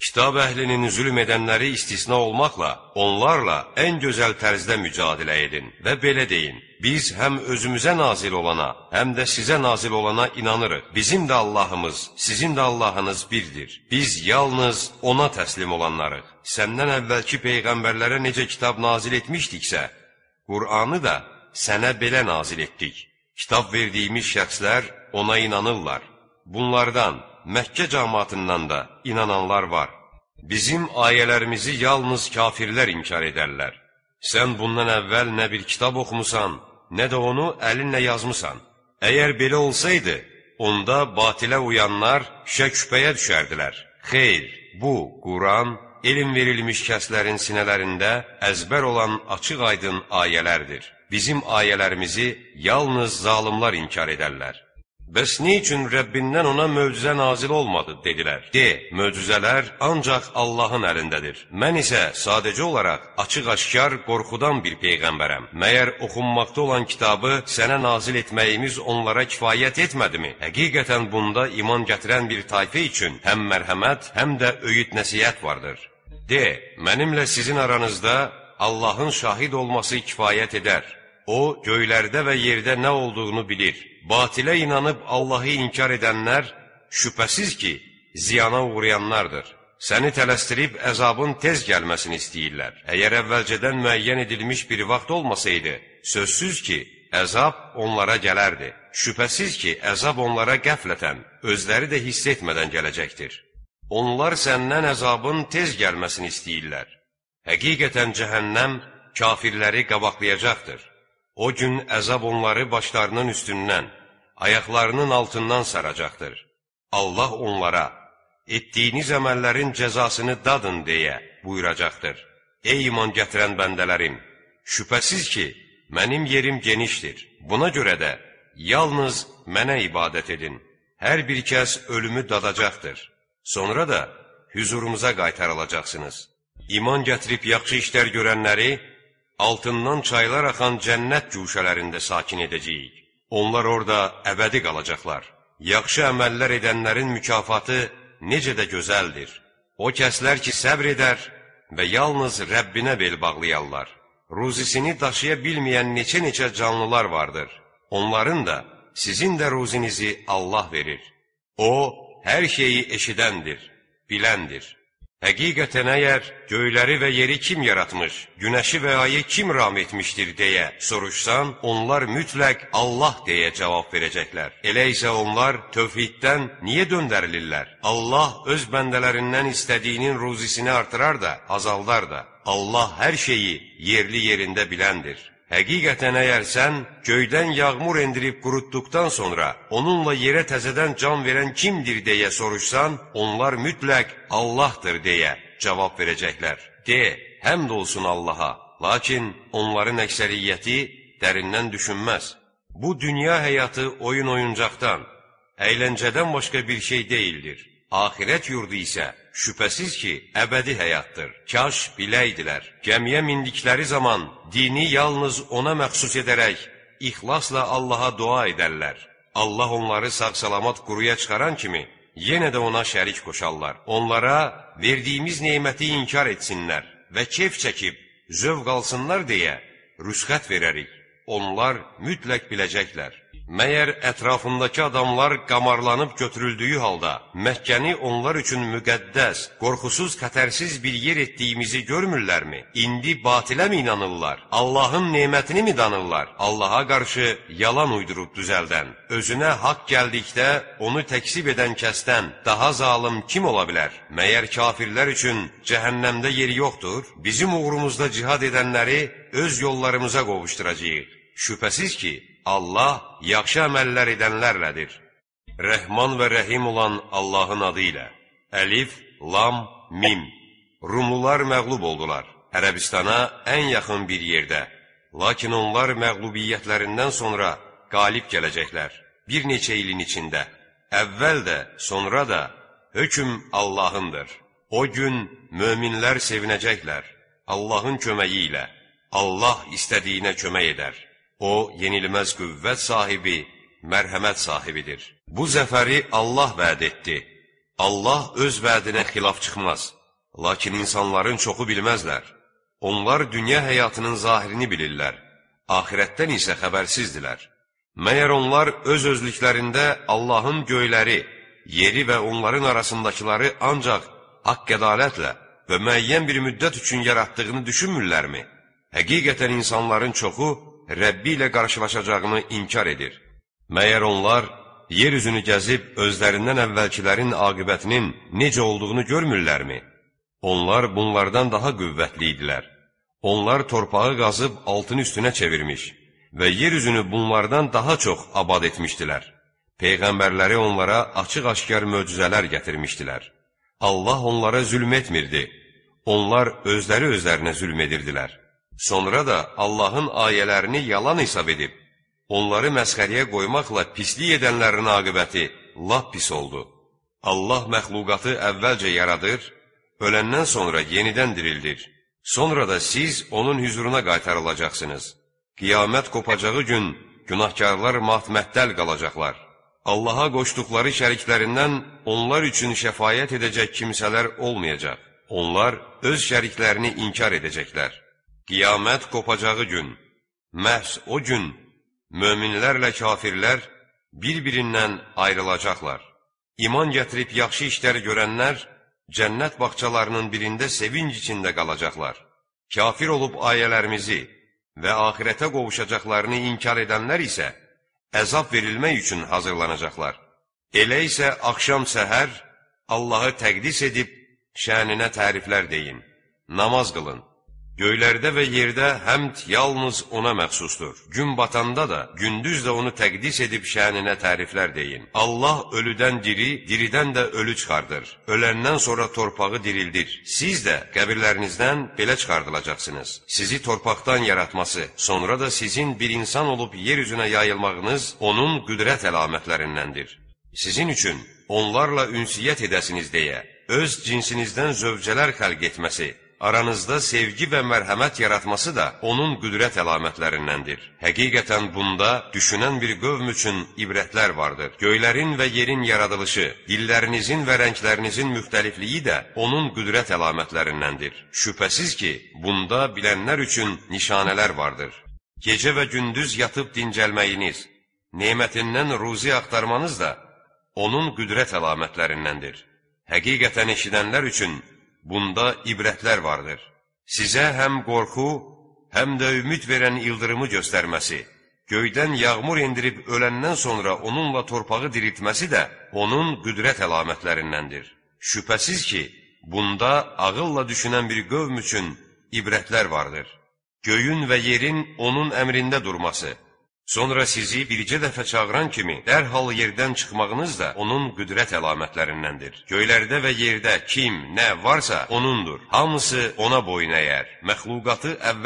Kitab əhlinin zülm edənləri istisna olmaqla, onlarla ən gözəl tərzdə mücadilə edin və belə deyin: biz həm özümüzə nazil olana, həm də sizə nazil olana inanırıq. Bizim də Allahımız, sizin də Allahınız birdir. Biz yalnız ona təslim olanlarıq. Səndən əvvəlki peyğəmbərlərə necə kitab nazil etmişdiksə, Qur'anı da sənə belə nazil etdik. Kitab verdiyimiz şəxslər ona inanırlar. Bunlardan, Məkkə cəmaatından da inananlar var. Bizim ayələrimizi yalnız kafirlər inkar edərlər. Sən bundan əvvəl nə bir kitab oxumusan, nə də onu əlinlə yazmısan. Əgər belə olsaydı, onda batilə uyanlar şək-şübhəyə düşərdilər. Xeyr, bu, Quran, elm verilmiş kəslərin sinələrində əzbər olan açıq-aydın ayələrdir. Bizim ayələrimizi yalnız zalimlar inkar edərlər. Bəs nə üçün Rəbbindən ona möcüzə nazil olmadı, dedilər. De, möcüzələr ancaq Allahın əlindədir. Mən isə sadəcə olaraq açıq-aşkar qorxudan bir peyğəmbərəm. Məyər oxunmaqda olan kitabı sənə nazil etməyimiz onlara kifayət etmədimi? Həqiqətən bunda iman gətirən bir tayfə üçün həm mərhəmət, həm də öyüd nəsihət vardır. De, mənimlə sizin aranızda Allahın şahid olması kifayət edər. O, göylərdə və yerdə nə olduğunu bilir. Batilə inanıb Allahı inkar edənlər şübhəsiz ki, ziyana uğrayanlardır. Səni tələsdirib əzabın tez gəlməsini istəyirlər. Əgər əvvəlcədən müəyyən edilmiş bir vaxt olmasaydı, sözsüz ki, əzab onlara gələrdi. Şübhəsiz ki, əzab onlara qəflətən, özləri də hiss etmədən gələcəkdir. Onlar səndən əzabın tez gəlməsini istəyirlər. Həqiqətən cəhənnəm kafirləri qabaqlayacaqdır. O gün əzab onları başlarının üstündən, ayaqlarının altından saracaqdır. Allah onlara, etdiyiniz əməllərin cəzasını dadın deyə buyuracaqdır. Ey iman gətirən bəndələrim, şübhəsiz ki, mənim yerim genişdir. Buna görə də yalnız mənə ibadət edin. Hər bir kəs ölümü dadacaqdır. Sonra da hüzurumuza qaytarılacaqsınız. İman gətirib yaxşı işlər görənləri, altından çaylar axan cənnət cuşələrində sakin edəcəyik. Onlar orada əbədi qalacaqlar. Yaxşı əməllər edənlərin mükafatı necə də gözəldir. O kəslər ki, səbr edər və yalnız Rəbbinə bel bağlayarlar. Ruzisini daşıya bilməyən neçə-neçə canlılar vardır. Onların da, sizin də ruzinizi Allah verir. O, hər şeyi eşidəndir, biləndir. Həqiqətən əgər göyləri və yeri kim yaratmış, günəşi və ayı kim ram etmişdir deyə soruşsan, onlar mütləq Allah deyə cavab verəcəklər. Elə isə onlar tövhiddən niyə döndərilirlər? Allah öz bəndələrindən istədiyinin ruzisini artırar da, azaldar da. Allah hər şeyi yerli yerində biləndir. Həqiqətən əgər sən göydən yağmur endirib qurutduqdan sonra onunla yerə təzədən can verən kimdir deyə soruşsan, onlar mütləq Allahdır deyə cavab verəcəklər. De, həmd olsun Allaha, lakin onların əksəriyyəti dərindən düşünməz. Bu dünya həyatı oyun-oyuncaqdan, əyləncədən başqa bir şey deyildir. Axirət yurdu isə şübhəsiz ki, əbədi həyatdır. Kaş biləydilər. Gəmiyə mindikləri zaman dini yalnız ona məxsus edərək, ixlasla Allaha dua edərlər. Allah onları sağ-salamat quruya çıxaran kimi, yenə də ona şərik qoşarlar. Onlara verdiyimiz neməti inkar etsinlər və keyf çəkib, zövq alsınlar deyə rüsxət verərik. Onlar mütləq biləcəklər. Məyər ətrafındakı adamlar qamarlanıb götürüldüyü halda Məkkəni onlar üçün müqəddəs, qorxusuz, xətərsiz bir yer etdiyimizi görmürlərmi? İndi batilə mi inanırlar? Allahın nemətini mi danırlar? Allaha qarşı yalan uydurub düzəldən, özünə haqq gəldikdə onu təksib edən kəsdən daha zalım kim ola bilər? Məyər kafirlər üçün cəhənnəmdə yeri yoxdur? Bizim uğrumuzda cihad edənləri öz yollarımıza qovuşduracağıq. Şübhəsiz ki, Allah yaxşı əməllər edənlərlədir. Rəhman və Rəhim olan Allahın adı ilə. Əlif, Lam, Mim. Rumlular məğlub oldular. Ərəbistana ən yaxın bir yerdə. Lakin onlar məğlubiyyətlərindən sonra qalib gələcəklər. Bir neçə ilin içində. Əvvəl də, sonra da hökm Allahındır. O gün möminlər sevinəcəklər. Allahın köməyi ilə. Allah istədiyinə kömək edər. O, yenilməz qüvvət sahibi, mərhəmət sahibidir. Bu zəfəri Allah vəd etdi. Allah öz vədinə xilaf çıxmaz. Lakin insanların çoxu bilməzlər. Onlar dünya həyatının zahirini bilirlər. Ahirətdən isə xəbərsizdilər. Məyər onlar öz özlüklərində Allahın göyləri, yeri və onların arasındakiları ancaq haqq ədalətlə və müəyyən bir müddət üçün yaratdığını düşünmürlərmi? Həqiqətən insanların çoxu Rəbbi ilə qarşılaşacağını inkar edir. Məyər onlar yer üzünü gəzib özlərindən əvvəlkilərin aqibətinin necə olduğunu görmürlərmi? Onlar bunlardan daha qüvvətli idilər. Onlar torpağı qazıb altını üstünə çevirmiş və yer üzünü bunlardan daha çox abad etmişdilər. Peyğəmbərləri onlara açıq-aşkar möcüzələr gətirmişdilər. Allah onlara zülm etmirdi. Onlar özləri özlərinə zülm edirdilər. Sonra da Allahın ayələrini yalan hesab edib, onları məsxəriyə qoymaqla pislik edənlərin aqibəti lap pis oldu. Allah məxluqatı əvvəlcə yaradır, öləndən sonra yenidən dirildir. Sonra da siz onun hüzuruna qaytarılacaqsınız. Qiyamət qopacağı gün günahkarlar matməttəl qalacaqlar. Allaha qoşduqları şəriklərindən onlar üçün şəfaət edəcək kimsələr olmayacaq. Onlar öz şəriklərini inkar edəcəklər. Qiyamət qopacağı gün, məhz o gün möminlərlə kafirlər bir-birindən ayrılacaqlar. İman gətirib yaxşı işlər görənlər cənnət bağçalarının birində sevinc içində qalacaqlar. Kafir olub ayələrimizi və axirətə qovuşacaqlarını inkar edənlər isə əzab verilmək üçün hazırlanacaqlar. Elə isə axşam səhər Allahı təqdis edib şəninə təriflər deyin, namaz qılın. Göylərdə və yerdə həmd yalnız ona məxsusdur. Gün batanda da, gündüz də onu təqdis edib şəninə təriflər deyin. Allah ölüdən diri, diridən də ölü çıxardır. Öləndən sonra torpağı dirildir. Siz də qəbirlərinizdən belə çıxardılacaqsınız. Sizi torpaqdan yaratması, sonra da sizin bir insan olub yer üzünə yayılmağınız onun qüdrət əlamətlərindəndir. Sizin üçün onlarla ünsiyyət edəsiniz deyə, öz cinsinizdən zövcələr xəlq etməsi, aranızda sevgi və mərhəmət yaratması da onun qüdrət əlamətlərindəndir. Həqiqətən bunda düşünən bir qövm üçün ibrətlər vardır. Göylərin və yerin yaradılışı, dillərinizin və rənglərinizin müxtəlifliyi də onun qüdrət əlamətlərindəndir. Şübhəsiz ki, bunda bilənlər üçün nişanələr vardır. Gecə və gündüz yatıb dincəlməyiniz, nemətindən ruzi axtarmanız da onun qüdrət əlamətlərindəndir. Həqiqətən eşidənlər üçün bunda ibrətlər vardır. Sizə həm qorxu, həm də ümid verən ildırımı göstərməsi, göydən yağmur endirib öləndən sonra onunla torpağı diriltməsi də onun qüdrət əlamətlərindəndir. Şübhəsiz ki, bunda ağılla düşünən bir qövm üçün ibrətlər vardır. Göyün və yerin onun əmrində durması, sonra sizi bircə dəfə çağıran kimi dərhal yerdən çıxmağınız da onun qüdrət əlamətlərindəndir. Göylərdə və yerdə kim, nə varsa onundur. Hamısı ona boyun əyər. Məxluqatı əvvəl